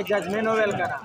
Judgement well करा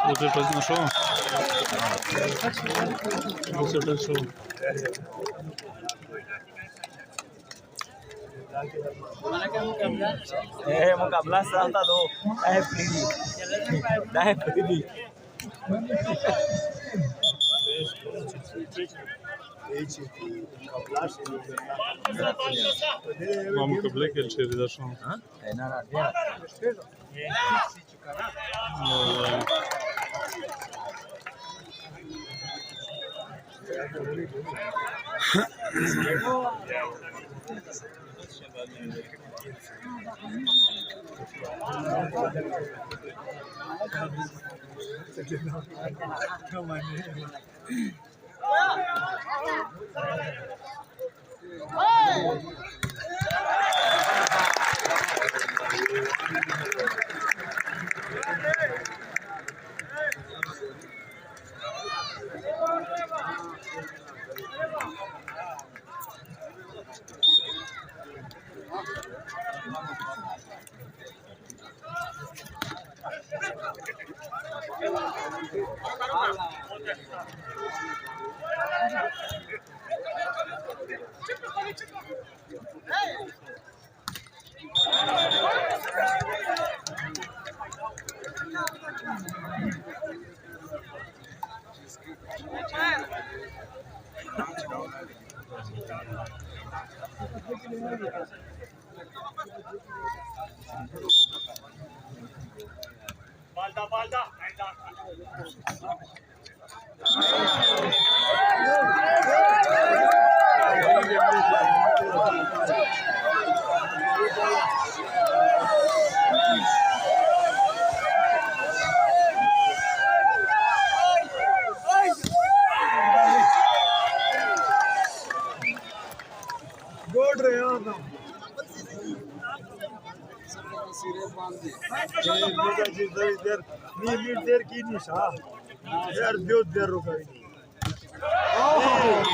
Você no show? Você tá no show? मुकाबला साल था दो Vamos que black ele chega da show. छोड़ रहे हो ना देर की निशा यार देर रुका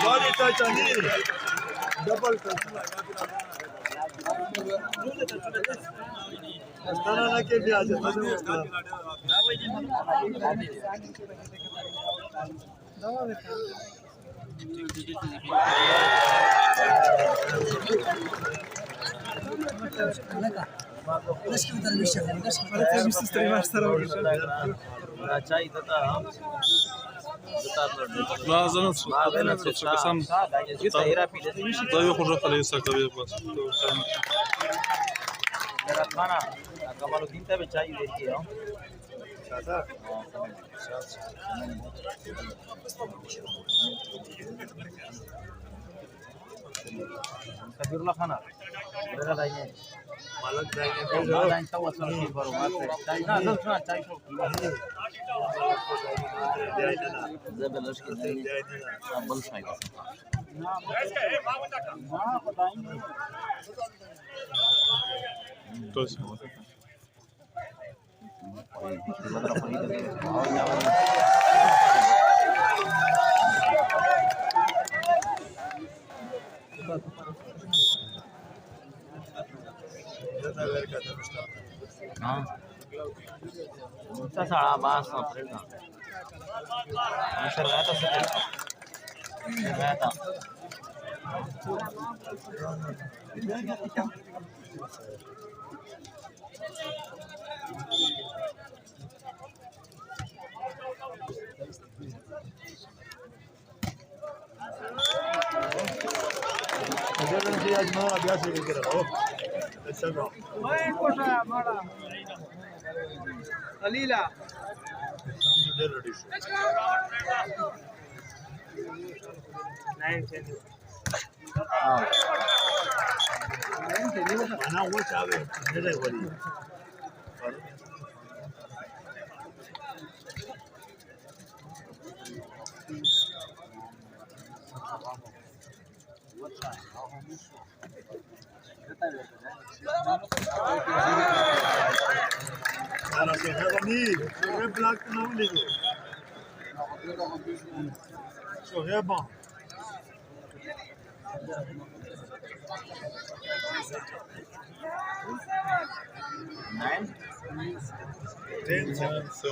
सॉरी चाचा नहीं डबल ना के भी आ जाता لا زنت قسم طيب خرج خليه يسكر بس खाना कमाल दिन तक चाहिए देखिए हम कबीरुल्लाह खाना मेरा दाइने मालक दाइने तो वसल की बरोबर है ना सब सुना चाहिए जबरदस्त के बल फायदा ना बताएंगे точно हाँ साड़ा बास अप्रैल था आज मैं अभ्यास लेके रहा हूँ अच्छा ना मैं कोशा मारा अलीला mana वो चावे मेरे वाली Cara, se reunir, é black não ligo. Sorria bom. Nine? 10 seconds.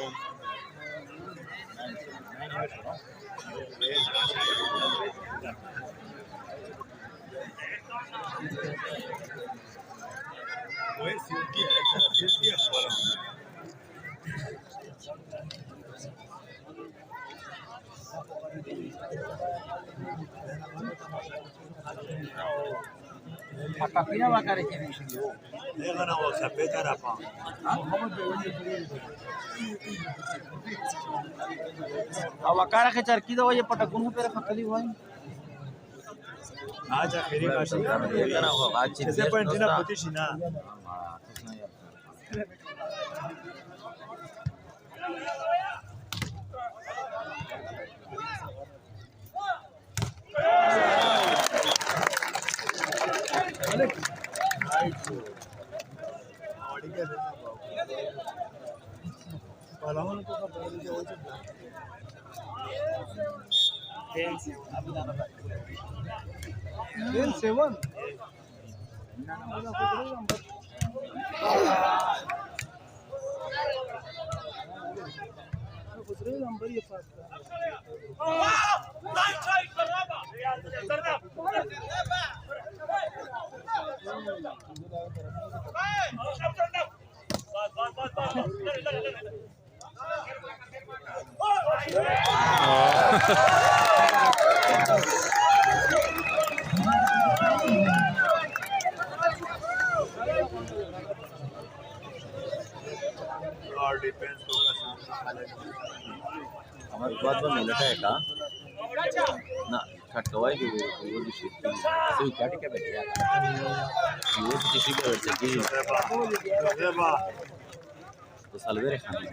Capina vai cara aqui, bicho. Leva na outra, pega na pão. अब अकारा के चरकी दो ये पटकुन पे रखा खली हुआ है आज आखिरी का सी ना हो आज जैसे पंचना पोतीशी ना पालावन को का पहले जो हो चुका है 7 नंबर ये पास और डिफेंस होगा हमारे बात में मिलता है का ना खटवाई भी वो भी शिफ्ट सही काट के बैठ गया वो किसी पे बैठ सकी तो सलवेरे खाने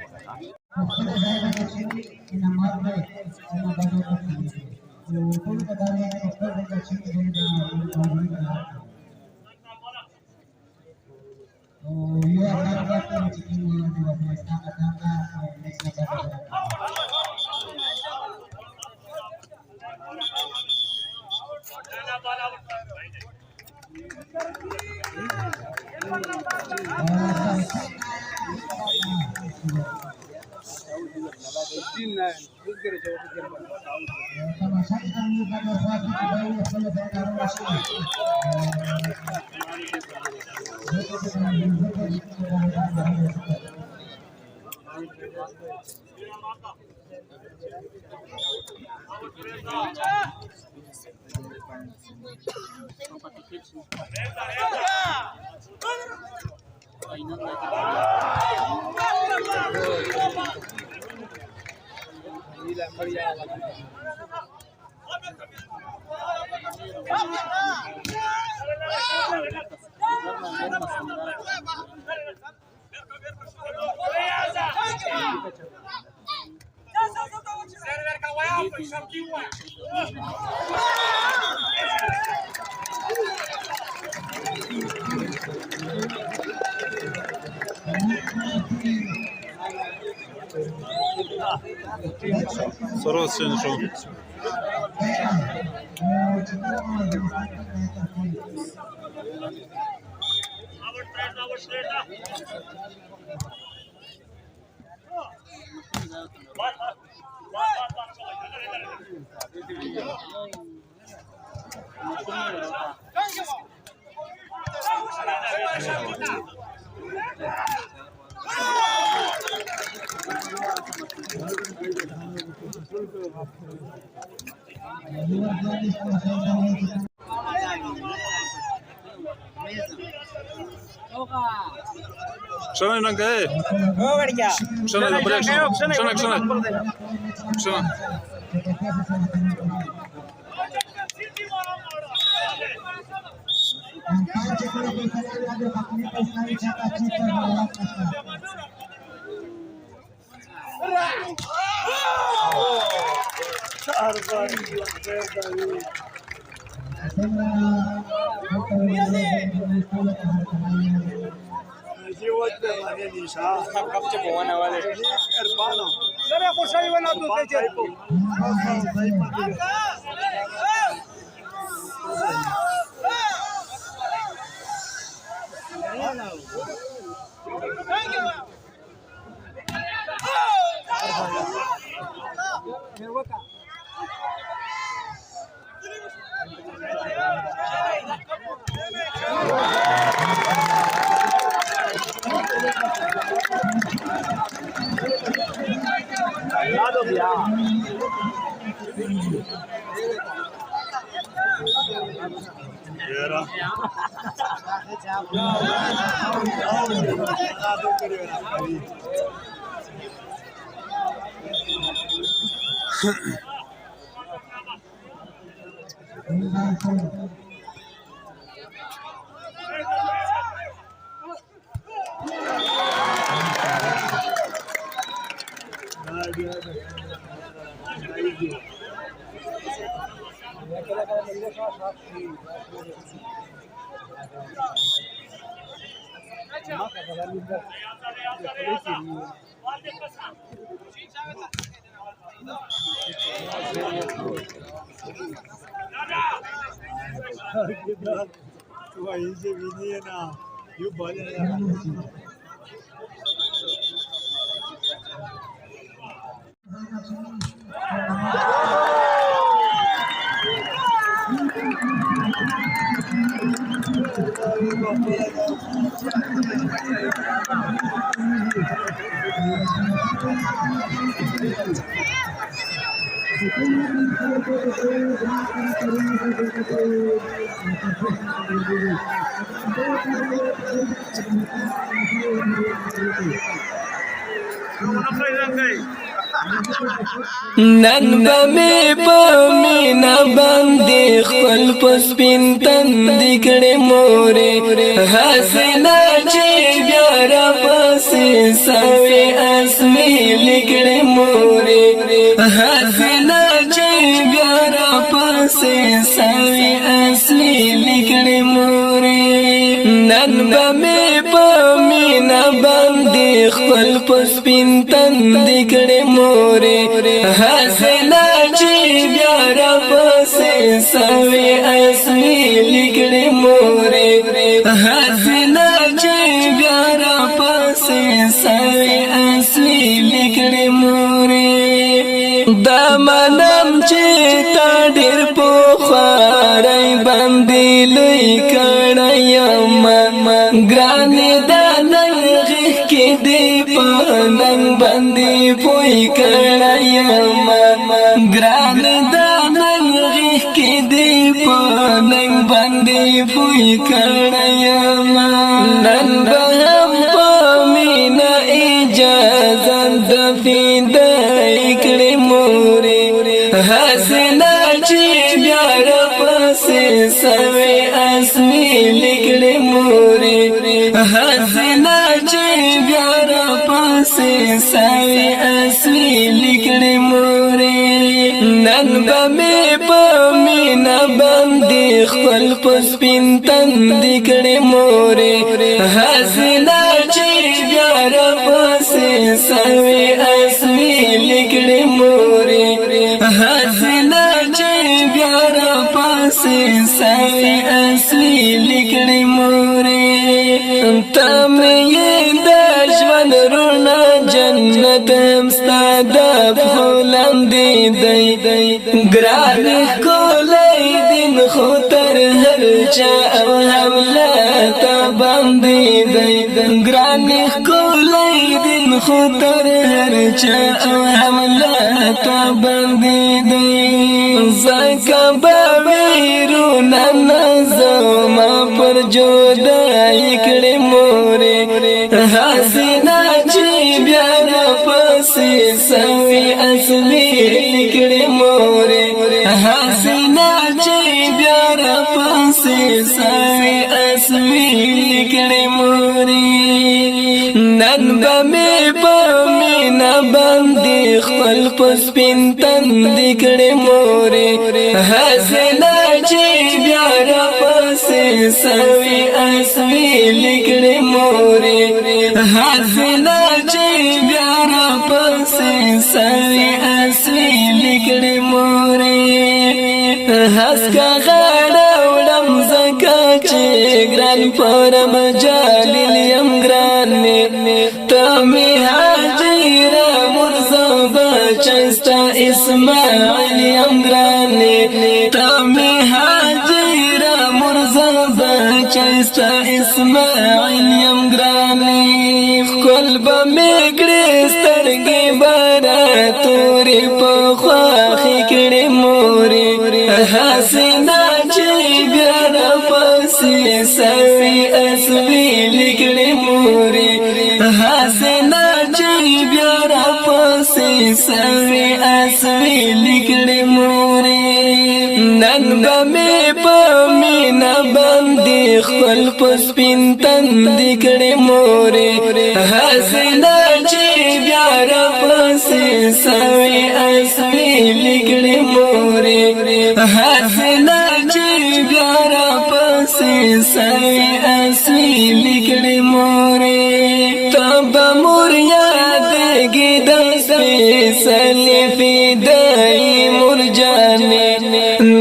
सर्वच शो क्षण रंग है क्षण क्षण क्षण क्षण نن بمې په مینا باندې خپل پسپین تندې کړې مورې حسینه چې بیا را پسې سوې اسمې لیکړې مورې حسینه چې بیا را پسې سوې اسمې لیکړې مورې نن بمې په خپل پسپین تند کړي مورې حسنا چې بیا را پسې سوي اسوي لیکړي مورې حسنا چې بیا را پسې سوي اسوي لیکړي مورې دا منم چې تا ډېر پخواری باندې لوی کړی یم ګرانې دا نن غېږ کې دې په ننګ باندې پوی کړی یم ګرانې دا نن غېږ کې دې په ننګ باندې پوی کړی یم نن به هم په مینه اجازه د فدای کړې مورې حسنا چې بیا را پسې سوي اسوي لیکړې مورې حسنا چې بیا را پسې سوي اسوي لیکړې مورې نن به مې په مینه باندې خپل پسپین تند کړې مورې حسنا چې بیا را پسې سوي اسوي لیکړې مورې حسنا چې بیا را پسې سوي اسوي لیکړې مورې ته مې د ژوند رڼا جنت هم ستا د پښو لاندې دی ګران ښکلی دین خو تر هر چا او حمله ته باندې دی ګران ښکلی دین خو تر هر چا او حمله ته باندې دی ځکه به ویرونه نه زما پر جدای کړې مورې حسنا چې بیا را پسې سوي اسوي لیکړې مورې حسنا چې بیا را پسې سوي اسوي لیکړې مورې نن به مې په مینه باندې خپل پسپین تند کړې مورې حسنا چې بیا را پسې سوي اسوي لیکړې مورې حسنا چې بیا را پسې سوي اسوي لیکړې مورې هسکا غاړه وړم زکه چې ګران پر مجال یم ګرانې ته مې حاجره مرزا بچستا اسماعیل یم ګرانې ته مې حاجره مرزا بچستا اسماعیل یم ګرانې ښکل به مې کړې سترګې باره تورې په خواښې کړې مورې حسنا چې بیا را پسې سوي اسوي لیکړې مورې حسنا چې بیا را پسې سوي اسوي لیکړې مورې نن به مې په مینه باندې خپل پسپین تند کړې مورې حسنا چې بیا را پسې سوي اسوي لیکړې مورې حسنا چې بیا را پسې سوي اسوي لیکړې مورې ته به مور یادېږي د سپېڅلې فدایي مور جانې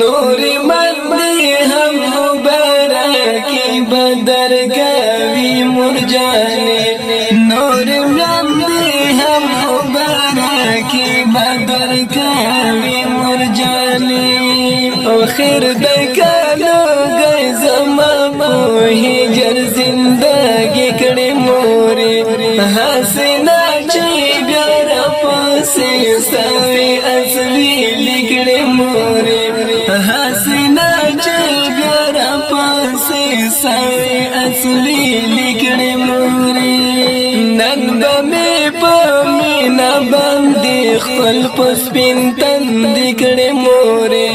نورې مندې هم مبارکي به درکوي مور جانې نورې مندې هم مبارکي به درکوي مور جانې او خیر د کالو گئی زما په هجر زندگی کړې مورې حسنا چې بیا را پسې سوي اسوي لیکړې مورې حسنا چې بیا را پسې سوي اسوي لیکړې مورې نن به مې په مینه باندې خپل پسپین تند کړې مورې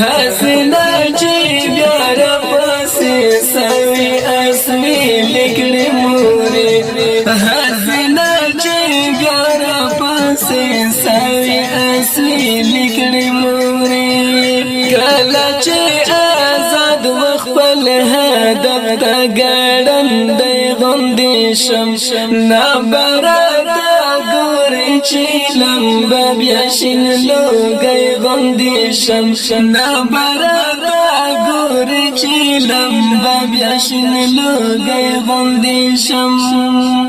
حسنا چې بیا را پسې سوي اسوي لیکړې مورې حسنا چې بیا را پسې سوي اسوي لیکړې مورې کله چې آزاد وخپل هدف ته ګړندی غوندې شم نابرابر چې لمبه بیا شین لوګی غوندې شم نابرابه ګورې چې لمبه بیا شین لوګی غوندې شم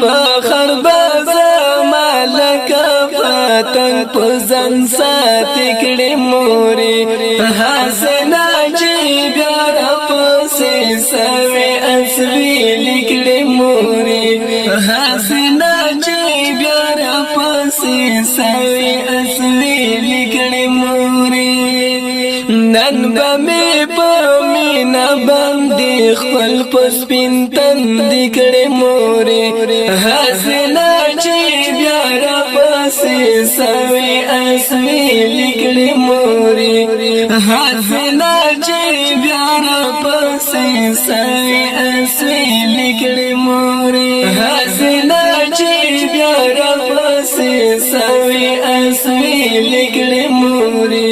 فخر به زما لکه پتنګ په ځان ساتې کړې مورې حسنه چې بیا راپسې سوې اسویلې کړې مورې حسنه چې بیا راپسې سوې اسویلې کړې مورې نن به مې په مینه باندې خپل په سپین تندي کړې مورې حسنه چې بیا راپسې سوې اسویلې کړې مورې حسنه چې بیا راپسې سوې اسویلې کړې مورې حسنه چې بیا راپسې سوې اسویلې کړې مورې